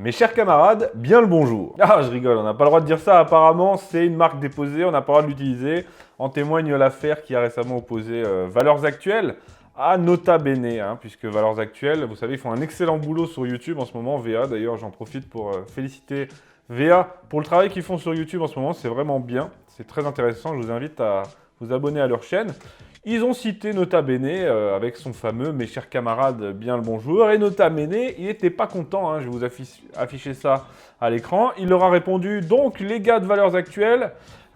Mes chers camarades, bien le bonjour. Ah, je rigole, on n'a pas le droit de dire ça, apparemment, c'est une marque déposée, on n'a pas le droit de l'utiliser. En témoigne l'affaire qui a récemment opposé Valeurs Actuelles à Nota Bene, puisque Valeurs Actuelles, vous savez, ils font un excellent boulot sur YouTube en ce moment, VA, d'ailleurs, j'en profite pour féliciter VA pour le travail qu'ils font sur YouTube en ce moment, c'est vraiment bien, c'est très intéressant, je vous invite à vous abonner à leur chaîne. Ils ont cité Nota Bene avec son fameux « Mes chers camarades, bien le bonjour » et Nota Bene, il n'était pas content, je vais vous afficher ça à l'écran. Il leur a répondu « Donc, les gars de Valeurs Actuelles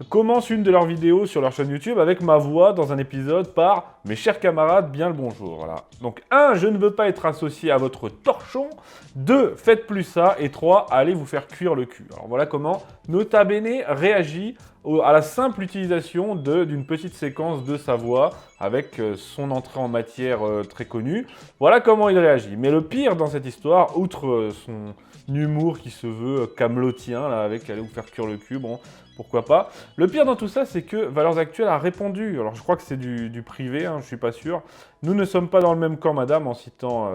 commencent une de leurs vidéos sur leur chaîne YouTube avec ma voix dans un épisode par « Mes chers camarades, bien le bonjour ». Voilà. Donc 1, je ne veux pas être associé à votre torchon. 2, faites plus ça. Et 3, allez vous faire cuire le cul. Alors voilà comment Nota Bene réagit à la simple utilisation d'une petite séquence de sa voix avec son entrée en matière très connue. Voilà comment il réagit. Mais le pire dans cette histoire, outre son humour qui se veut camelotien, là, avec aller vous faire cuire le cul, bon, pourquoi pas. Le pire dans tout ça, c'est que Valeurs Actuelles a répondu. Alors je crois que c'est du privé, je suis pas sûr. Nous ne sommes pas dans le même camp, madame, en citant,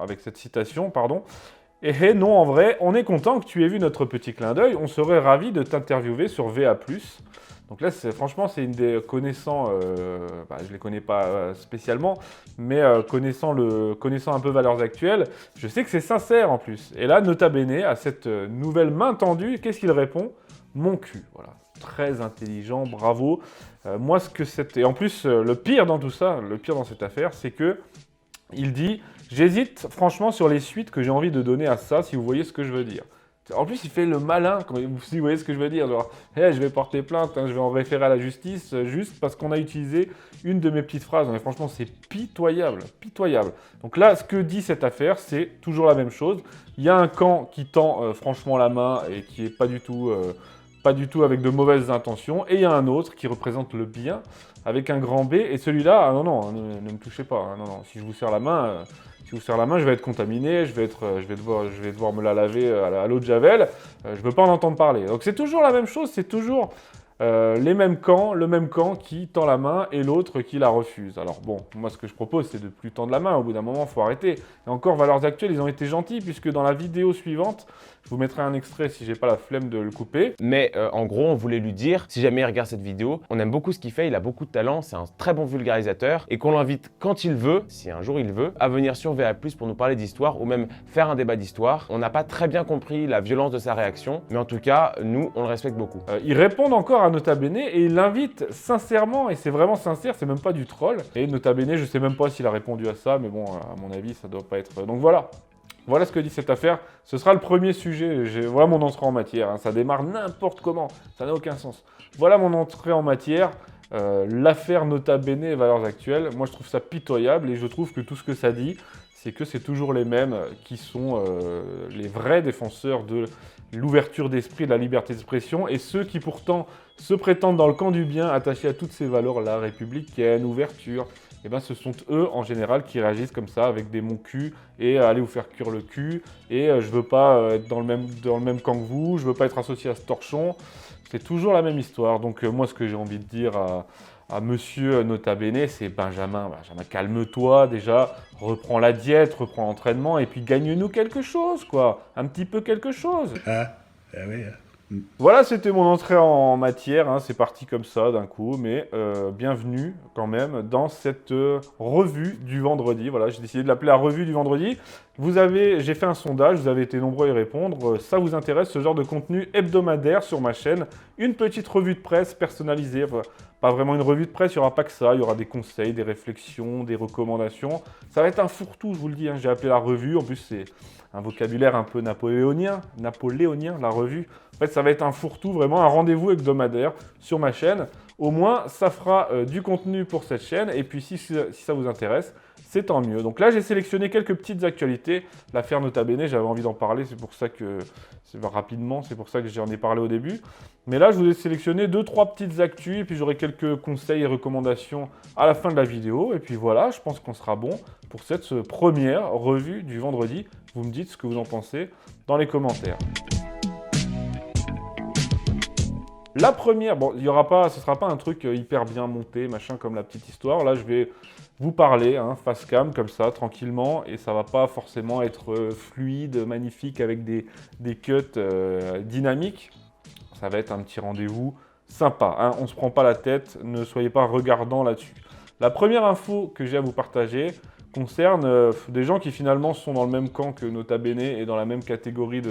avec cette citation, pardon. Et non, en vrai, on est content que tu aies vu notre petit clin d'œil. On serait ravis de t'interviewer sur VA+. Donc là, franchement, c'est une des connaissants, je ne les connais pas spécialement, mais connaissant un peu Valeurs Actuelles, je sais que c'est sincère en plus. Et là, Nota Bene, à cette nouvelle main tendue, qu'est-ce qu'il répond? Mon cul, voilà. Très intelligent, bravo. Moi, ce que c'était... En plus, le pire dans tout ça, le pire dans cette affaire, c'est que il dit « J'hésite franchement sur les suites que j'ai envie de donner à ça, si vous voyez ce que je veux dire. » En plus, il fait le malin, si vous voyez ce que je veux dire. Genre, hey, je vais porter plainte, je vais en référer à la justice, juste parce qu'on a utilisé une de mes petites phrases. Mais franchement, c'est pitoyable, pitoyable. Donc là, ce que dit cette affaire, c'est toujours la même chose. Il y a un camp qui tend franchement la main et qui est pas du tout avec de mauvaises intentions. Et il y a un autre qui représente le bien, avec un grand B. Et celui-là, ah non, ne me touchez pas. Non, si je vous serre la main... je vais être contaminé, je vais devoir me la laver à l'eau de Javel, je ne veux pas en entendre parler. Donc c'est toujours la même chose, c'est toujours le même camp qui tend la main et l'autre qui la refuse. Alors bon, moi ce que je propose c'est de plus tendre la main, au bout d'un moment il faut arrêter. Et encore, Valeurs Actuelles, ils ont été gentils puisque dans la vidéo suivante, je vous mettrai un extrait si j'ai pas la flemme de le couper. Mais en gros, on voulait lui dire, si jamais il regarde cette vidéo, on aime beaucoup ce qu'il fait, il a beaucoup de talent, c'est un très bon vulgarisateur et qu'on l'invite quand il veut, si un jour il veut, à venir sur VA+, pour nous parler d'histoire ou même faire un débat d'histoire. On n'a pas très bien compris la violence de sa réaction, mais en tout cas, nous, on le respecte beaucoup. Ils répondent encore à Nota Bene et ils l'invitent sincèrement, et c'est vraiment sincère, c'est même pas du troll. Et Nota Bene, je sais même pas s'il a répondu à ça, mais bon, à mon avis, ça doit pas être... Donc voilà. Voilà ce que dit cette affaire. Ce sera le premier sujet. Voilà mon entrée en matière. Ça démarre n'importe comment. Ça n'a aucun sens. Voilà mon entrée en matière. L'affaire Nota Bene et Valeurs Actuelles. Moi, je trouve ça pitoyable et je trouve que tout ce que ça dit, c'est que c'est toujours les mêmes qui sont les vrais défenseurs de l'ouverture d'esprit, de la liberté d'expression, et ceux qui pourtant se prétendent dans le camp du bien, attachés à toutes ces valeurs-là, républicaine, ouverture, et bien ce sont eux en général qui réagissent comme ça, avec des mon cul, et allez vous faire cuire le cul, et je veux pas être dans le même camp que vous, je veux pas être associé à ce torchon. C'est toujours la même histoire. Donc moi ce que j'ai envie de dire à monsieur Nota Bene, c'est Benjamin, calme-toi déjà, reprends la diète, reprends l'entraînement et puis gagne-nous quelque chose, quoi. Un petit peu quelque chose. Oui. Voilà, c'était mon entrée en matière, c'est parti comme ça d'un coup, mais bienvenue quand même dans cette revue du vendredi. Voilà, j'ai décidé de l'appeler la revue du vendredi. J'ai fait un sondage, vous avez été nombreux à y répondre. Ça vous intéresse ce genre de contenu hebdomadaire sur ma chaîne? Une petite revue de presse personnalisée. Pas vraiment une revue de presse, il n'y aura pas que ça. Il y aura des conseils, des réflexions, des recommandations. Ça va être un fourre-tout, je vous le dis. J'ai appelé la revue. En plus, c'est un vocabulaire un peu napoléonien, la revue. En fait, ça va être un fourre-tout, vraiment un rendez-vous hebdomadaire sur ma chaîne. Au moins, ça fera du contenu pour cette chaîne. Et puis, si ça vous intéresse, c'est tant mieux. Donc là, j'ai sélectionné quelques petites actualités. L'affaire Nota Bene, j'avais envie d'en parler, c'est pour ça que j'en ai parlé au début. Mais là, je vous ai sélectionné 2-3 petites actus, et puis j'aurai quelques conseils et recommandations à la fin de la vidéo. Et puis voilà, je pense qu'on sera bon pour cette première revue du vendredi. Vous me dites ce que vous en pensez dans les commentaires. La première, bon, ce sera pas un truc hyper bien monté, machin, comme la petite histoire. Là, je vais vous parler, hein, face cam, comme ça, tranquillement, et ça va pas forcément être fluide, magnifique, avec des cuts dynamiques. Ça va être un petit rendez-vous sympa, hein. On ne se prend pas la tête, ne soyez pas regardants là-dessus. La première info que j'ai à vous partager concerne des gens qui finalement sont dans le même camp que Nota Bene et dans la même catégorie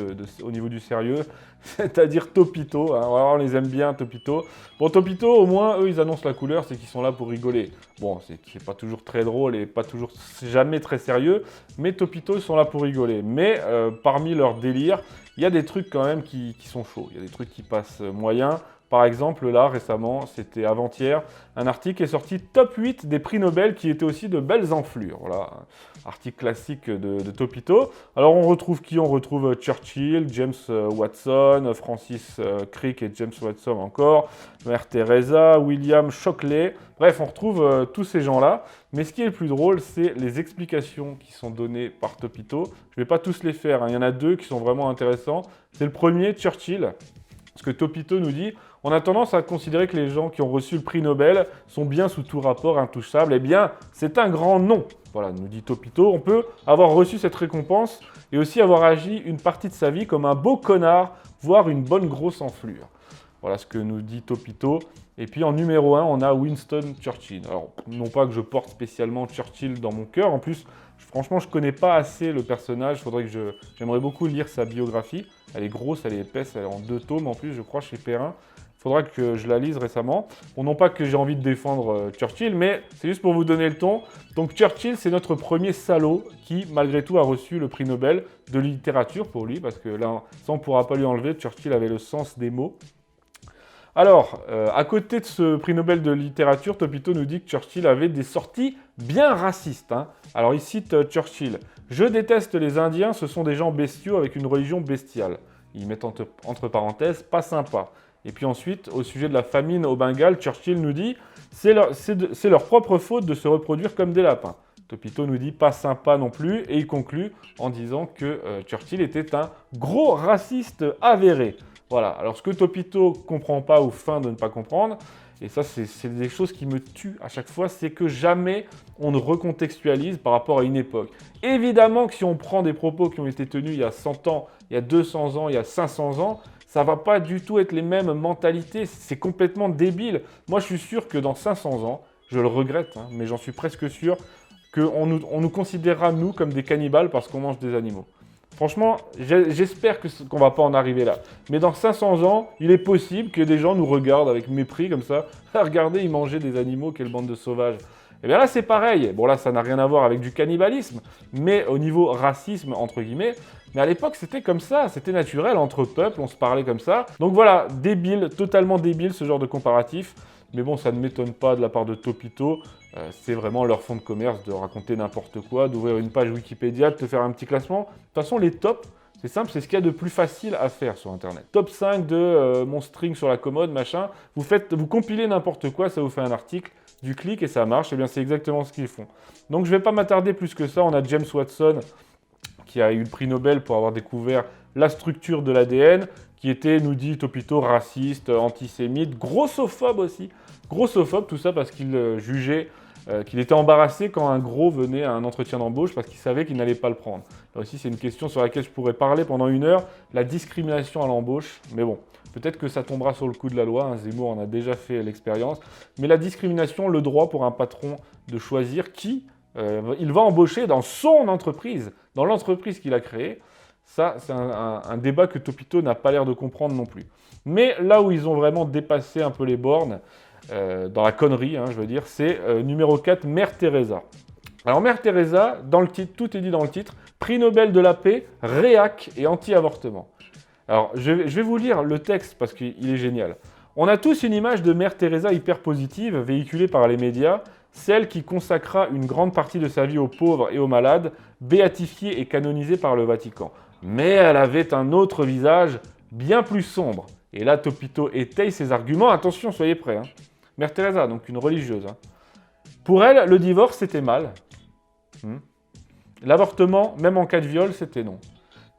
au niveau du sérieux, c'est-à-dire Topito, hein. Alors, on les aime bien, Topito. Bon, Topito, au moins, eux, ils annoncent la couleur, c'est qu'ils sont là pour rigoler. Bon, c'est pas toujours très drôle et pas toujours, jamais très sérieux, mais Topito, ils sont là pour rigoler. Mais parmi leurs délires, il y a des trucs quand même qui sont chauds, il y a des trucs qui passent moyen. Par exemple, là, récemment, c'était avant-hier, un article est sorti top 8 des prix Nobel qui étaient aussi de belles enflures. Voilà, article classique de Topito. Alors, on retrouve qui? On retrouve Churchill, James Watson, Francis Crick et James Watson encore, Mère Teresa, William Shockley. Bref, on retrouve tous ces gens-là. Mais ce qui est le plus drôle, c'est les explications qui sont données par Topito. Je ne vais pas tous les faire, hein. Il y en a deux qui sont vraiment intéressants. C'est le premier, Churchill. Ce que Topito nous dit, on a tendance à considérer que les gens qui ont reçu le prix Nobel sont bien sous tout rapport intouchables. Eh bien, c'est un grand non. Voilà, nous dit Topito. On peut avoir reçu cette récompense et aussi avoir agi une partie de sa vie comme un beau connard, voire une bonne grosse enflure. Voilà ce que nous dit Topito. Et puis en numéro 1, on a Winston Churchill. Alors, non pas que je porte spécialement Churchill dans mon cœur. En plus, franchement, je ne connais pas assez le personnage. J'aimerais beaucoup lire sa biographie. Elle est grosse, elle est épaisse, elle est en 2 tomes en plus, je crois, chez Perrin. Il faudra que je la lise récemment. Bon, non pas que j'ai envie de défendre Churchill, mais c'est juste pour vous donner le ton. Donc Churchill, c'est notre premier salaud qui, malgré tout, a reçu le prix Nobel de littérature pour lui, parce que là, ça, on ne pourra pas lui enlever. Churchill avait le sens des mots. Alors, à côté de ce prix Nobel de littérature, Topito nous dit que Churchill avait des sorties bien racistes, hein. Alors, il cite Churchill. « Je déteste les Indiens, ce sont des gens bestiaux avec une religion bestiale. » Ils mettent entre parenthèses « pas sympa ». Et puis ensuite, au sujet de la famine au Bengale, Churchill nous dit « c'est leur propre faute de se reproduire comme des lapins ». Topito nous dit « pas sympa non plus » et il conclut en disant que Churchill était un gros raciste avéré. Voilà, alors ce que Topito comprend pas ou feint de ne pas comprendre, et ça c'est des choses qui me tuent à chaque fois, c'est que jamais on ne recontextualise par rapport à une époque. Évidemment que si on prend des propos qui ont été tenus il y a 100 ans, il y a 200 ans, il y a 500 ans, ça va pas du tout être les mêmes mentalités, c'est complètement débile. Moi je suis sûr que dans 500 ans, je le regrette, hein, mais j'en suis presque sûr qu'on nous considérera nous comme des cannibales parce qu'on mange des animaux. Franchement, j'espère qu'on ne va pas en arriver là. Mais dans 500 ans, il est possible que des gens nous regardent avec mépris comme ça. Regardez, ils mangeaient des animaux, quelle bande de sauvages. Et bien là, c'est pareil. Bon, là, ça n'a rien à voir avec du cannibalisme, mais au niveau racisme, entre guillemets. Mais à l'époque, c'était comme ça, c'était naturel, entre peuples, on se parlait comme ça. Donc voilà, débile, totalement débile ce genre de comparatif. Mais bon, ça ne m'étonne pas de la part de Topito. C'est vraiment leur fond de commerce de raconter n'importe quoi, d'ouvrir une page Wikipédia, de te faire un petit classement. De toute façon, les tops, c'est simple, c'est ce qu'il y a de plus facile à faire sur Internet. Top 5 de mon string sur la commode, machin. Vous compilez n'importe quoi, ça vous fait un article, du clic et ça marche. Et bien, c'est exactement ce qu'ils font. Donc, je ne vais pas m'attarder plus que ça. On a James Watson qui a eu le prix Nobel pour avoir découvert la structure de l'ADN, qui était, nous dit Topito, raciste, antisémite, grossophobe aussi. Grossophobe, tout ça parce qu'il jugeait qu'il était embarrassé quand un gros venait à un entretien d'embauche parce qu'il savait qu'il n'allait pas le prendre. Là aussi, c'est une question sur laquelle je pourrais parler pendant 1 heure, la discrimination à l'embauche. Mais bon, peut-être que ça tombera sur le coup de la loi, hein, Zemmour en a déjà fait l'expérience. Mais la discrimination, le droit pour un patron de choisir qui il va embaucher dans son entreprise, dans l'entreprise qu'il a créée. Ça, c'est un débat que Topito n'a pas l'air de comprendre non plus. Mais là où ils ont vraiment dépassé un peu les bornes, dans la connerie, hein, je veux dire, c'est numéro 4, Mère Teresa. Alors Mère Teresa, dans le titre, tout est dit dans le titre, prix Nobel de la paix, réac et anti-avortement. Alors je vais vous lire le texte parce qu'il est génial. On a tous une image de Mère Teresa hyper positive, véhiculée par les médias, celle qui consacra une grande partie de sa vie aux pauvres et aux malades, béatifiée et canonisée par le Vatican. Mais elle avait un autre visage, bien plus sombre. Et là, Topito étaye ses arguments. Attention, soyez prêts. Hein. Mère Teresa, donc une religieuse. Hein. Pour elle, le divorce, c'était mal. L'avortement, même en cas de viol, c'était non.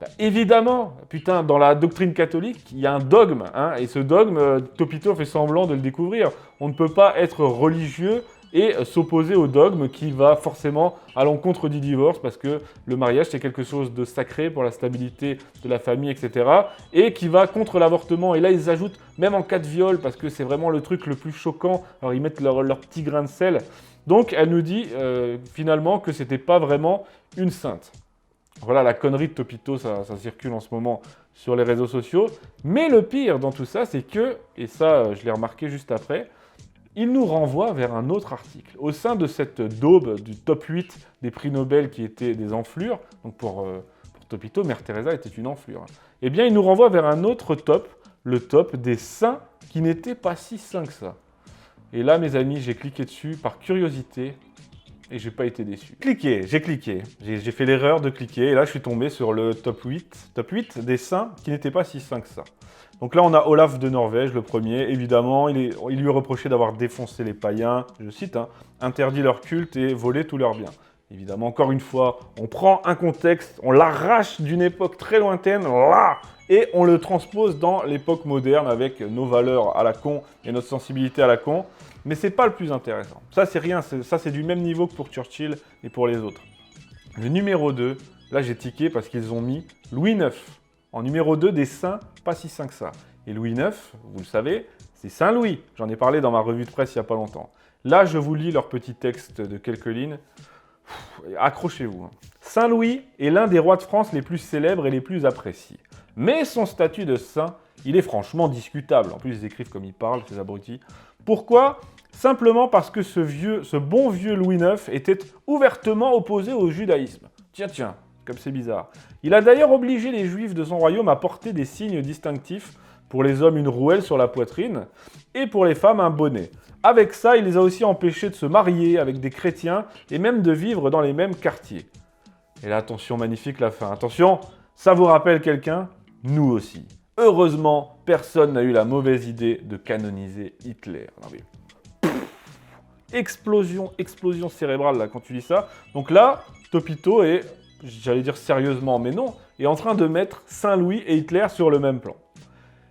Bah, évidemment, putain, dans la doctrine catholique, il y a un dogme. Hein, et ce dogme, Topito fait semblant de le découvrir. On ne peut pas être religieux et s'opposer au dogme qui va forcément à l'encontre du divorce parce que le mariage c'est quelque chose de sacré pour la stabilité de la famille, etc. et qui va contre l'avortement. Et là ils ajoutent même en cas de viol parce que c'est vraiment le truc le plus choquant. Alors ils mettent leur petit grain de sel. Donc elle nous dit finalement que c'était pas vraiment une sainte. Voilà la connerie de Topito, ça circule en ce moment sur les réseaux sociaux. Mais le pire dans tout ça, c'est que, et ça je l'ai remarqué juste après, il nous renvoie vers un autre article. Au sein de cette daube du top 8 des prix Nobel qui étaient des enflures, donc pour Topito, Mère Teresa était une enflure, eh bien il nous renvoie vers un autre top, le top des saints qui n'étaient pas si saints que ça. Et là, mes amis, j'ai cliqué dessus par curiosité et j'ai pas été déçu. J'ai cliqué. J'ai fait l'erreur de cliquer et là, je suis tombé sur le top 8 des saints qui n'étaient pas si saints que ça. Donc là, on a Olaf de Norvège, le premier. Évidemment, il lui est reproché d'avoir défoncé les païens, je cite, interdit leur culte et volé tous leurs biens. Évidemment, encore une fois, on prend un contexte, on l'arrache d'une époque très lointaine, là, et on le transpose dans l'époque moderne avec nos valeurs à la con et notre sensibilité à la con. Mais c'est pas le plus intéressant. Ça, c'est rien. Ça, c'est du même niveau que pour Churchill et pour les autres. Le numéro 2, là, j'ai tiqué parce qu'ils ont mis Louis IX en numéro 2 des saints, pas si saints que ça. Et Louis IX, vous le savez, c'est Saint Louis. J'en ai parlé dans ma revue de presse il n'y a pas longtemps. Là, je vous lis leur petit texte de quelques lignes. Accrochez-vous. Saint Louis est l'un des rois de France les plus célèbres et les plus appréciés. Mais son statut de saint, il est franchement discutable. En plus, ils écrivent comme ils parlent, ces abrutis. Pourquoi ? Simplement parce que ce bon vieux Louis IX était ouvertement opposé au judaïsme. Tiens, comme c'est bizarre. Il a d'ailleurs obligé les juifs de son royaume à porter des signes distinctifs. Pour les hommes, une rouelle sur la poitrine, et pour les femmes, un bonnet. Avec ça, il les a aussi empêchés de se marier avec des chrétiens, et même de vivre dans les mêmes quartiers. Et là, attention, magnifique la fin. Attention, ça vous rappelle quelqu'un ? Nous aussi. Heureusement, personne n'a eu la mauvaise idée de canoniser Hitler. Non mais... Explosion cérébrale là quand tu dis ça. Donc là, Topito est, j'allais dire sérieusement, mais non, est en train de mettre Saint-Louis et Hitler sur le même plan.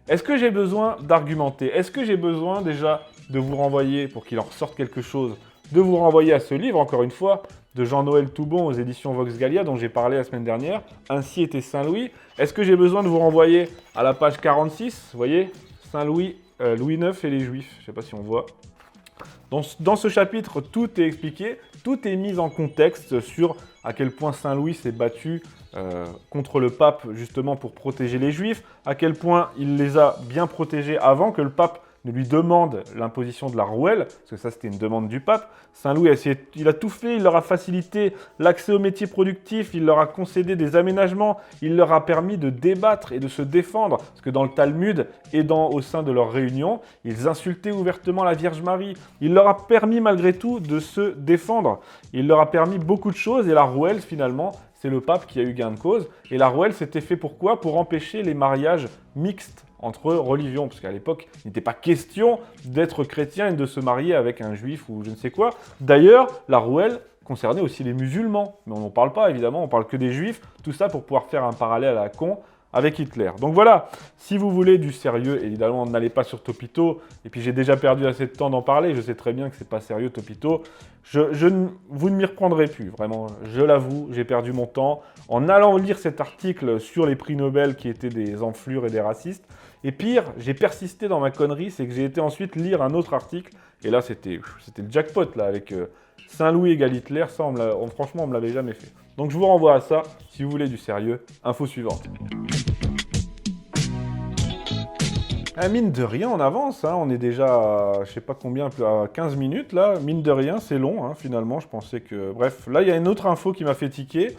Est-ce que j'ai besoin d'argumenter ? Est-ce que j'ai besoin déjà de vous renvoyer, pour qu'il en ressorte quelque chose, de vous renvoyer à ce livre, encore une fois, de Jean-Noël Toubon aux éditions Vox Gallia, dont j'ai parlé la semaine dernière, Ainsi était Saint-Louis. Est-ce que j'ai besoin de vous renvoyer à la page 46 ? Vous voyez, Saint-Louis, Louis IX et les Juifs. Je ne sais pas si on voit. Dans ce chapitre, tout est expliqué, tout est mis en contexte sur à quel point Saint-Louis s'est battu contre le pape justement pour protéger les Juifs, à quel point il les a bien protégés avant que le pape ne lui demande l'imposition de la rouelle, parce que ça c'était une demande du pape. Saint-Louis, il a tout fait, il leur a facilité l'accès aux métiers productifs, il leur a concédé des aménagements, il leur a permis de débattre et de se défendre, parce que dans le Talmud et au sein de leurs réunions, ils insultaient ouvertement la Vierge Marie. Il leur a permis malgré tout de se défendre, il leur a permis beaucoup de choses, et la rouelle finalement, c'est le pape qui a eu gain de cause. Et la rouelle, c'était fait pourquoi ? Pour empêcher les mariages mixtes entre religions. Parce qu'à l'époque, il n'était pas question d'être chrétien et de se marier avec un juif ou je ne sais quoi. D'ailleurs, la rouelle concernait aussi les musulmans. Mais on n'en parle pas, évidemment, on parle que des juifs. Tout ça pour pouvoir faire un parallèle à la con avec Hitler. Donc voilà, si vous voulez du sérieux, évidemment, n'allez pas sur Topito. Et puis j'ai déjà perdu assez de temps d'en parler. Je sais très bien que c'est pas sérieux, Topito. Vous ne m'y reprendrez plus, vraiment. Je l'avoue, j'ai perdu mon temps en allant lire cet article sur les prix Nobel qui étaient des enflures et des racistes. Et pire, j'ai persisté dans ma connerie, c'est que j'ai été ensuite lire un autre article. Et là, c'était le jackpot, là, avec Saint-Louis égale Hitler. Ça, franchement, on me l'avait jamais fait. Donc je vous renvoie à ça, si vous voulez du sérieux. Info suivante. Mine de rien, on avance, on est déjà à, je sais pas combien, à 15 minutes là. Mine de rien, c'est long, finalement, je pensais que... Bref, là, il y a une autre info qui m'a fait tiquer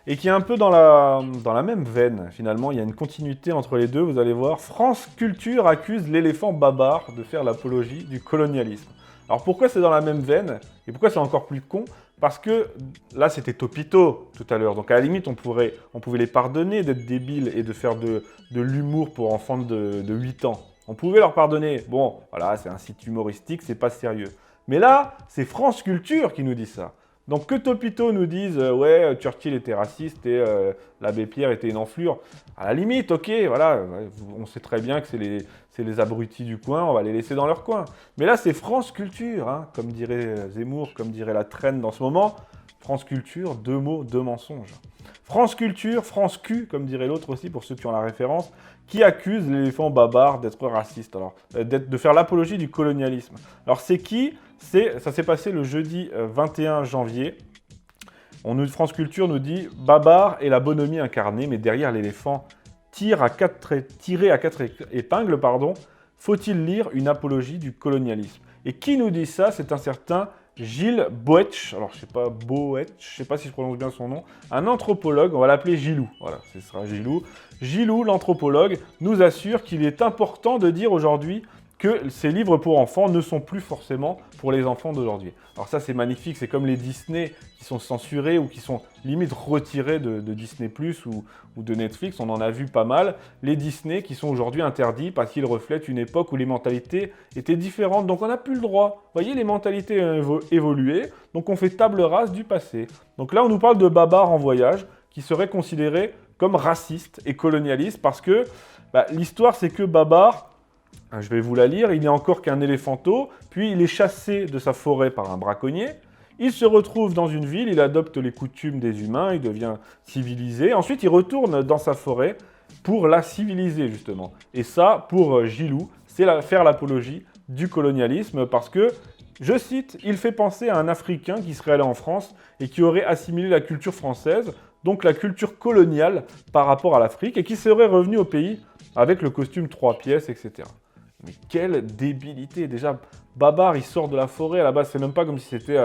et qui est un peu dans la même veine, finalement. Il y a une continuité entre les deux, vous allez voir. France Culture accuse l'éléphant babar de faire l'apologie du colonialisme. Alors pourquoi c'est dans la même veine et pourquoi c'est encore plus con ? Parce que là, c'était Topito tout à l'heure. Donc à la limite, on pouvait les pardonner d'être débiles et de faire de l'humour pour enfants de 8 ans. On pouvait leur pardonner. Bon, voilà, c'est un site humoristique, c'est pas sérieux. Mais là, c'est France Culture qui nous dit ça. Donc que Topito nous dise ouais, Churchill était raciste et l'abbé Pierre était une enflure, à la limite, ok, voilà, on sait très bien que c'est les abrutis du coin, on va les laisser dans leur coin. Mais là, c'est France Culture, hein, comme dirait Zemmour, comme dirait la traîne dans ce moment. France Culture, 2 mots, 2 mensonges. France Culture, France Q, comme dirait l'autre aussi, pour ceux qui ont la référence, qui accuse l'éléphant Babar d'être raciste, alors, de faire l'apologie du colonialisme. Alors c'est qui? Ça s'est passé le jeudi 21 janvier. France Culture nous dit « Babar est la bonhomie incarnée, mais derrière l'éléphant tiré à 4 épingles, faut-il lire une apologie du colonialisme ?» Et qui nous dit ça? C'est un certain Gilles Boetsch, alors je sais pas si je prononce bien son nom, un anthropologue, on va l'appeler Gilou, voilà, ce sera Gilou. Gilou, l'anthropologue, nous assure qu'il est important de dire aujourd'hui que ces livres pour enfants ne sont plus forcément pour les enfants d'aujourd'hui. Alors ça c'est magnifique, c'est comme les Disney qui sont censurés ou qui sont limite retirés de Disney+, ou de Netflix, on en a vu pas mal. Les Disney qui sont aujourd'hui interdits parce qu'ils reflètent une époque où les mentalités étaient différentes, donc on n'a plus le droit. Vous voyez, les mentalités ont évolué, donc on fait table rase du passé. Donc là on nous parle de Babar en voyage, qui serait considéré comme raciste et colonialiste, parce que l'histoire c'est que Babar, je vais vous la lire, il n'est encore qu'un éléphanteau, puis il est chassé de sa forêt par un braconnier, il se retrouve dans une ville, il adopte les coutumes des humains, il devient civilisé, ensuite il retourne dans sa forêt pour la civiliser justement. Et ça, pour Gilou, c'est faire l'apologie du colonialisme, parce que, je cite, il fait penser à un Africain qui serait allé en France et qui aurait assimilé la culture française, donc la culture coloniale par rapport à l'Afrique, et qui serait revenu au pays avec le costume 3 pièces, etc. Mais quelle débilité! Déjà, Babar, il sort de la forêt, à la base, c'est même pas comme si c'était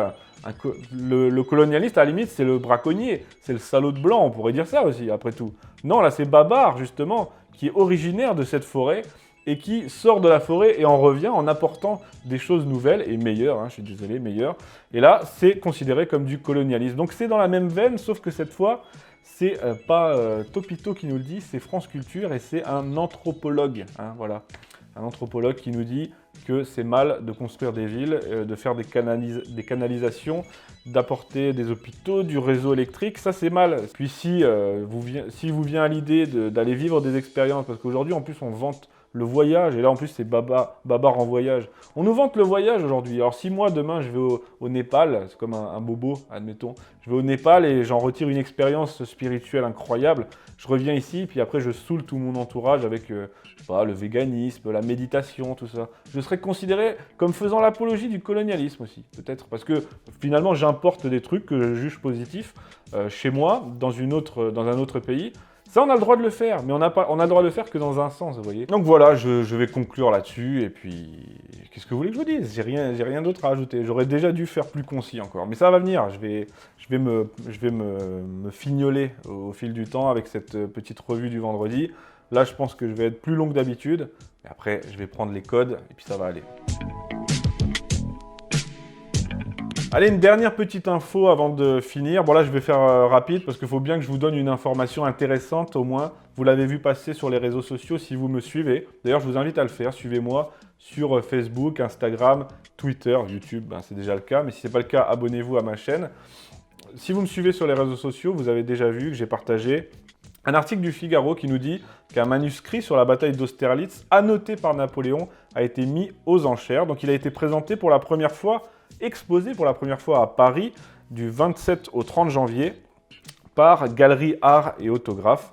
le colonialiste, à la limite, c'est le braconnier, c'est le salaud de blanc, on pourrait dire ça aussi, après tout. Non, là, c'est Babar, justement, qui est originaire de cette forêt, et qui sort de la forêt et en revient en apportant des choses nouvelles, et meilleures, hein, je suis désolé, meilleures. Et là, c'est considéré comme du colonialisme. Donc c'est dans la même veine, sauf que cette fois, c'est pas Topito qui nous le dit, c'est France Culture, et c'est un anthropologue, hein, voilà. Un anthropologue qui nous dit que c'est mal de construire des villes, de faire des canalisations, d'apporter des hôpitaux, du réseau électrique, ça c'est mal. Puis si vous vient à l'idée d'aller vivre des expériences, parce qu'aujourd'hui en plus on vante le voyage, et là en plus c'est Babar en voyage. On nous vante le voyage aujourd'hui. Alors si moi demain je vais au Népal, c'est comme un bobo, admettons, je vais au Népal et j'en retire une expérience spirituelle incroyable, je reviens ici, puis après je saoule tout mon entourage avec je sais pas, le véganisme, la méditation, tout ça. Je serais considéré comme faisant l'apologie du colonialisme aussi, peut-être, parce que finalement j'importe des trucs que je juge positifs chez moi, dans un autre pays. Ça, on a le droit de le faire, mais on a le droit de le faire que dans un sens, vous voyez. Donc voilà, je vais conclure là-dessus, et puis... Qu'est-ce que vous voulez que je vous dise? J'ai rien d'autre à ajouter. J'aurais déjà dû faire plus concis encore, mais ça va venir. Je vais me fignoler au fil du temps avec cette petite revue du vendredi. Là, je pense que je vais être plus long que d'habitude, mais après, je vais prendre les codes, et puis ça va aller. Allez, une dernière petite info avant de finir. Bon là, je vais faire rapide parce qu'il faut bien que je vous donne une information intéressante au moins. Vous l'avez vu passer sur les réseaux sociaux si vous me suivez. D'ailleurs, je vous invite à le faire. Suivez-moi sur Facebook, Instagram, Twitter, YouTube. C'est déjà le cas. Mais si ce n'est pas le cas, abonnez-vous à ma chaîne. Si vous me suivez sur les réseaux sociaux, vous avez déjà vu que j'ai partagé un article du Figaro qui nous dit qu'un manuscrit sur la bataille d'Austerlitz, annoté par Napoléon, a été mis aux enchères. Donc il a été présenté pour la première fois, exposé pour la première fois à Paris du 27 au 30 janvier par Galerie Art et Autographe.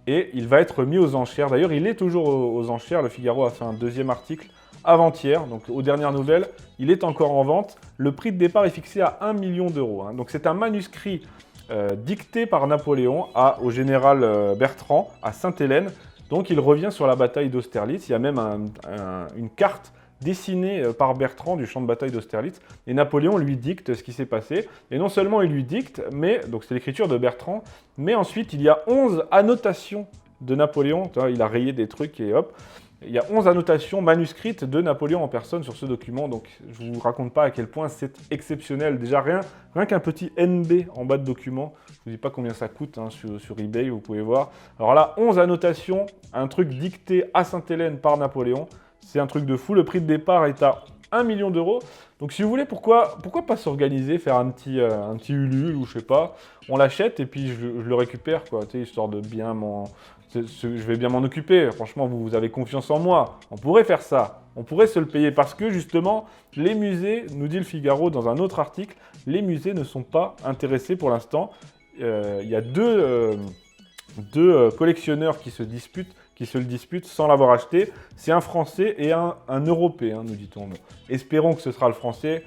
Et il va être mis aux enchères. D'ailleurs, il est toujours aux enchères. Le Figaro a fait un deuxième article avant-hier. Donc aux dernières nouvelles, il est encore en vente. Le prix de départ est fixé à 1 million d'euros. Donc c'est un manuscrit dicté par Napoléon au général Bertrand à Sainte-Hélène. Donc il revient sur la bataille d'Austerlitz. Il y a même une carte dessinée par Bertrand du champ de bataille d'Austerlitz. Et Napoléon lui dicte ce qui s'est passé. Et non seulement il lui dicte, mais donc c'est l'écriture de Bertrand, mais ensuite il y a 11 annotations de Napoléon. Il a rayé des trucs et hop. Il y a 11 annotations manuscrites de Napoléon en personne sur ce document, donc je ne vous raconte pas à quel point c'est exceptionnel. Déjà, rien qu'un petit NB en bas de document, je ne vous dis pas combien ça coûte sur eBay, vous pouvez voir. Alors là, 11 annotations, un truc dicté à Sainte-Hélène par Napoléon, c'est un truc de fou. Le prix de départ est à 1 million d'euros. Donc si vous voulez, pourquoi pas s'organiser, faire un petit Ulule ou je sais pas, on l'achète et puis je le récupère, quoi, tu sais, histoire de bien je vais bien m'en occuper. Franchement, vous avez confiance en moi. On pourrait faire ça. On pourrait se le payer parce que justement, les musées, nous dit le Figaro dans un autre article, les musées ne sont pas intéressés pour l'instant. Il y a deux collectionneurs qui se le disputent sans l'avoir acheté. C'est un Français et un Européen, nous dit-on. Espérons que ce sera le Français,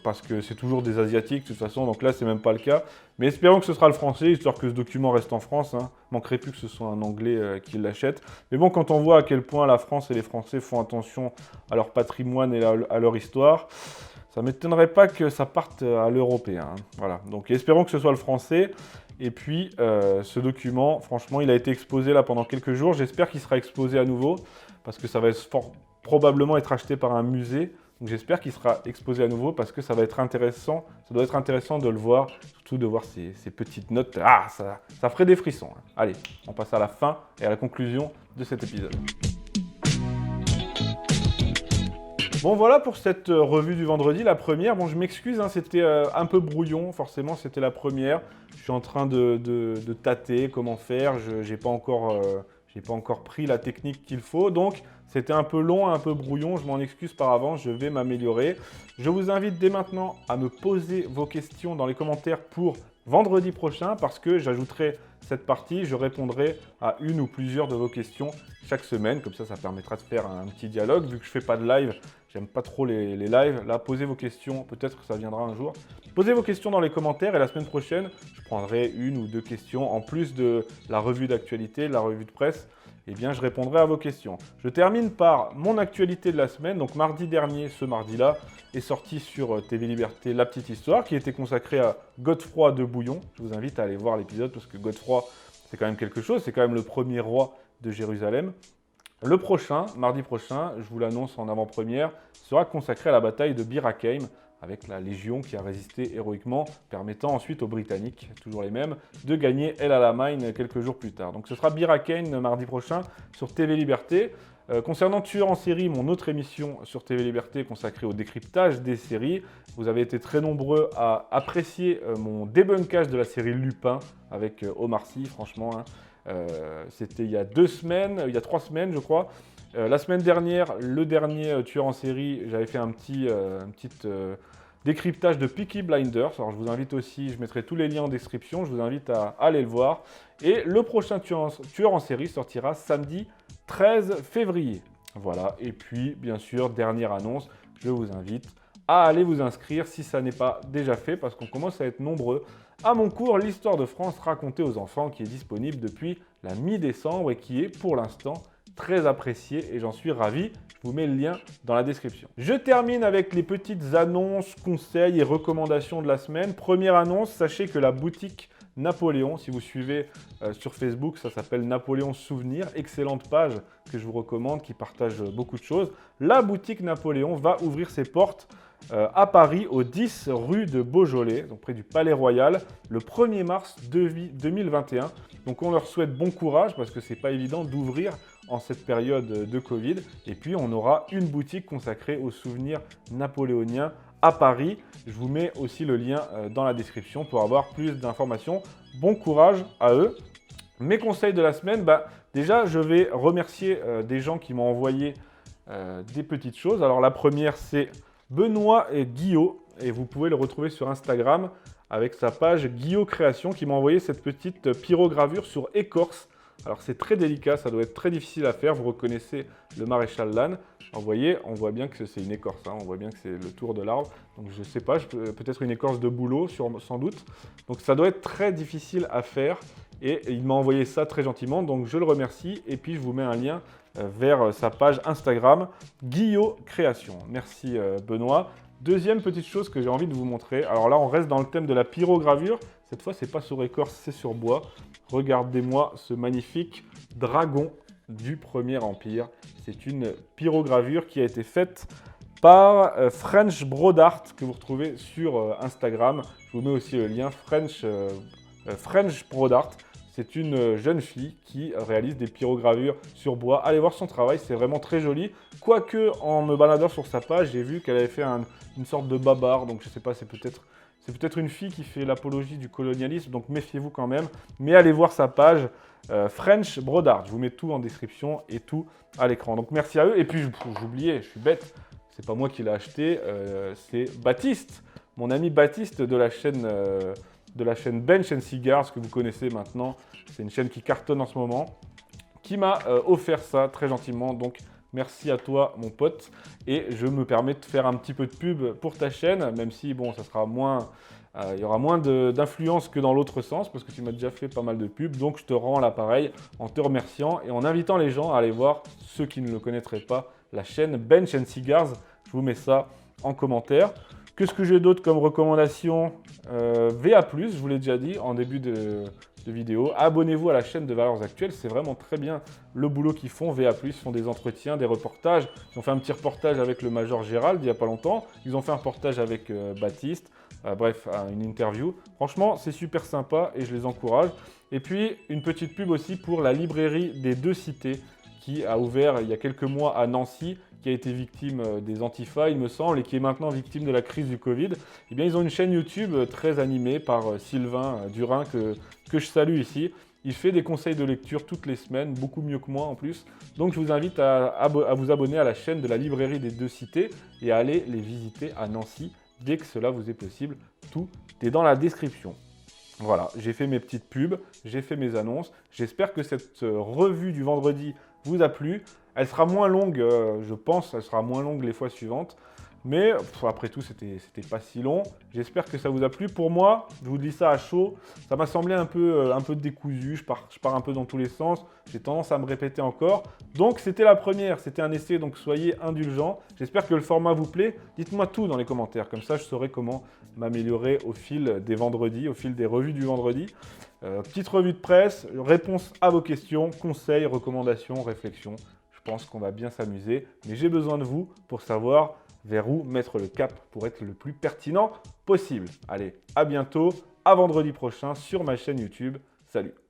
parce que c'est toujours des Asiatiques de toute façon, donc là c'est même pas le cas. Mais espérons que ce sera le Français, histoire que ce document reste en France. Manquerait plus que ce soit un Anglais qui l'achète. Mais bon, quand on voit à quel point la France et les Français font attention à leur patrimoine et à leur histoire, ça ne m'étonnerait pas que ça parte à l'européen. Voilà, donc espérons que ce soit le Français. Et puis, ce document, franchement, il a été exposé là pendant quelques jours. J'espère qu'il sera exposé à nouveau, parce que ça va probablement être acheté par un musée. Donc j'espère qu'il sera exposé à nouveau, parce que ça va être intéressant. Ça doit être intéressant de le voir, surtout de voir ces petites notes. Ah, ça ferait des frissons. Allez, on passe à la fin et à la conclusion de cet épisode. Bon, voilà pour cette revue du vendredi, la première. Bon, je m'excuse, c'était un peu brouillon, forcément, c'était la première. Je suis en train de tâter comment faire, j'ai pas encore pris la technique qu'il faut, donc c'était un peu long, un peu brouillon, je m'en excuse par avance, je vais m'améliorer. Je vous invite dès maintenant à me poser vos questions dans les commentaires pour vendredi prochain, parce que j'ajouterai cette partie, je répondrai à une ou plusieurs de vos questions chaque semaine, comme ça permettra de faire un petit dialogue. Vu que je fais pas de live, j'aime pas trop les lives, là posez vos questions, peut-être que ça viendra un jour. Posez vos questions dans les commentaires et la semaine prochaine, je prendrai une ou deux questions en plus de la revue d'actualité, la revue de presse. Eh bien, je répondrai à vos questions. Je termine par mon actualité de la semaine. Donc, mardi dernier, ce mardi-là, est sorti sur TV Liberté La Petite Histoire, qui était consacrée à Godefroy de Bouillon. Je vous invite à aller voir l'épisode parce que Godefroy, c'est quand même quelque chose. C'est quand même le premier roi de Jérusalem. Le prochain, mardi prochain, je vous l'annonce en avant-première, sera consacré à la bataille de Bir Hakeim, avec la Légion qui a résisté héroïquement, permettant ensuite aux Britanniques, toujours les mêmes, de gagner El Alamein quelques jours plus tard. Donc ce sera Bir Hakeim mardi prochain sur TV Liberté. Concernant Tueur en série, mon autre émission sur TV Liberté consacrée au décryptage des séries, vous avez été très nombreux à apprécier mon débunkage de la série Lupin avec Omar Sy, franchement. C'était il y a 3 semaines je crois. La semaine dernière, le dernier tueur en série, j'avais fait un petit décryptage de Peaky Blinders. Alors je vous invite aussi, je mettrai tous les liens en description, je vous invite à aller le voir. Et le prochain tueur en série sortira samedi 13 février. Voilà, et puis bien sûr, dernière annonce, je vous invite à aller vous inscrire si ça n'est pas déjà fait, parce qu'on commence à être nombreux à mon cours L'Histoire de France racontée aux enfants, qui est disponible depuis la mi-décembre et qui est pour l'instant très apprécié et j'en suis ravi. Je vous mets le lien dans la description. Je termine avec les petites annonces, conseils et recommandations de la semaine. Première annonce, sachez que la boutique Napoléon, si vous suivez sur Facebook, ça s'appelle Napoléon Souvenirs, excellente page que je vous recommande, qui partage beaucoup de choses. La boutique Napoléon va ouvrir ses portes à Paris, au 10 rue de Beaujolais, donc près du Palais Royal, le 1er mars 2021. Donc on leur souhaite bon courage parce que c'est pas évident d'ouvrir en cette période de Covid. Et puis on aura une boutique consacrée aux souvenirs napoléoniens à Paris. Je vous mets aussi le lien dans la description pour avoir plus d'informations. Bon courage à eux. Mes conseils de la semaine, déjà je vais remercier des gens qui m'ont envoyé des petites choses. Alors la première, c'est Benoît et Guillaume, et vous pouvez le retrouver sur Instagram avec sa page Guillaume Création, qui m'a envoyé cette petite pyrogravure sur écorce. Alors c'est très délicat, ça doit être très difficile à faire, vous reconnaissez le maréchal Lannes. Alors, vous voyez, on voit bien que c'est une écorce, on voit bien que c'est le tour de l'arbre. Donc je ne sais pas, peut-être une écorce de bouleau sans doute. Donc ça doit être très difficile à faire et il m'a envoyé ça très gentiment, donc je le remercie. Et puis je vous mets un lien vers sa page Instagram, Guillaume Création. Merci Benoît. Deuxième petite chose que j'ai envie de vous montrer. Alors là, on reste dans le thème de la pyrogravure. Cette fois, c'est pas sur écorce, c'est sur bois. Regardez-moi ce magnifique dragon du Premier Empire. C'est une pyrogravure qui a été faite par French Brodart, que vous retrouvez sur Instagram. Je vous mets aussi le lien French Brodart. C'est une jeune fille qui réalise des pyrogravures sur bois. Allez voir son travail, c'est vraiment très joli. Quoique, en me baladant sur sa page, j'ai vu qu'elle avait fait une sorte de babar. Donc je sais pas, c'est peut-être une fille qui fait l'apologie du colonialisme. Donc méfiez-vous quand même. Mais allez voir sa page French Brodart. Je vous mets tout en description et tout à l'écran. Donc merci à eux. Et puis j'oubliais, je suis bête. C'est pas moi qui l'ai acheté, c'est Baptiste. Mon ami Baptiste de la chaîne Bench and Cigars que vous connaissez maintenant. C'est une chaîne qui cartonne en ce moment, qui m'a offert ça très gentiment. Donc merci à toi mon pote. Et je me permets de faire un petit peu de pub pour ta chaîne, même si bon, ça sera moins, il y aura moins d'influence que dans l'autre sens, parce que tu m'as déjà fait pas mal de pubs. Donc je te rends l'appareil en te remerciant et en invitant les gens à aller voir, ceux qui ne le connaîtraient pas, la chaîne Bench and Cigars. Je vous mets ça en commentaire. Qu'est-ce que j'ai d'autre comme recommandation? VA+, je vous l'ai déjà dit en début de vidéo. Abonnez-vous à la chaîne de Valeurs Actuelles, c'est vraiment très bien le boulot qu'ils font. VA+, ils font des entretiens, des reportages. Ils ont fait un petit reportage avec le Major Gérald il n'y a pas longtemps. Ils ont fait un reportage avec Baptiste. Bref, une interview. Franchement, c'est super sympa et je les encourage. Et puis, une petite pub aussi pour la librairie des Deux Cités qui a ouvert il y a quelques mois à Nancy, qui a été victime des Antifa, il me semble, et qui est maintenant victime de la crise du Covid. Eh bien, ils ont une chaîne YouTube très animée par Sylvain Durin, que je salue ici. Il fait des conseils de lecture toutes les semaines, beaucoup mieux que moi en plus. Donc, je vous invite à vous abonner à la chaîne de la librairie des Deux Cités et à aller les visiter à Nancy dès que cela vous est possible. Tout est dans la description. Voilà, j'ai fait mes petites pubs, j'ai fait mes annonces. J'espère que cette revue du vendredi vous a plu. Elle sera moins longue, je pense, elle sera moins longue les fois suivantes. Mais après tout, c'était pas si long. J'espère que ça vous a plu. Pour moi, je vous dis ça à chaud, ça m'a semblé un peu décousu. Je pars un peu dans tous les sens. J'ai tendance à me répéter encore. Donc, c'était la première. C'était un essai, donc soyez indulgents. J'espère que le format vous plaît. Dites-moi tout dans les commentaires. Comme ça, je saurai comment m'améliorer au fil des vendredis, au fil des revues du vendredi. Petite revue de presse, réponse à vos questions, conseils, recommandations, réflexions. Je pense qu'on va bien s'amuser. Mais j'ai besoin de vous pour savoir vers où mettre le cap pour être le plus pertinent possible. Allez, à bientôt, à vendredi prochain sur ma chaîne YouTube. Salut!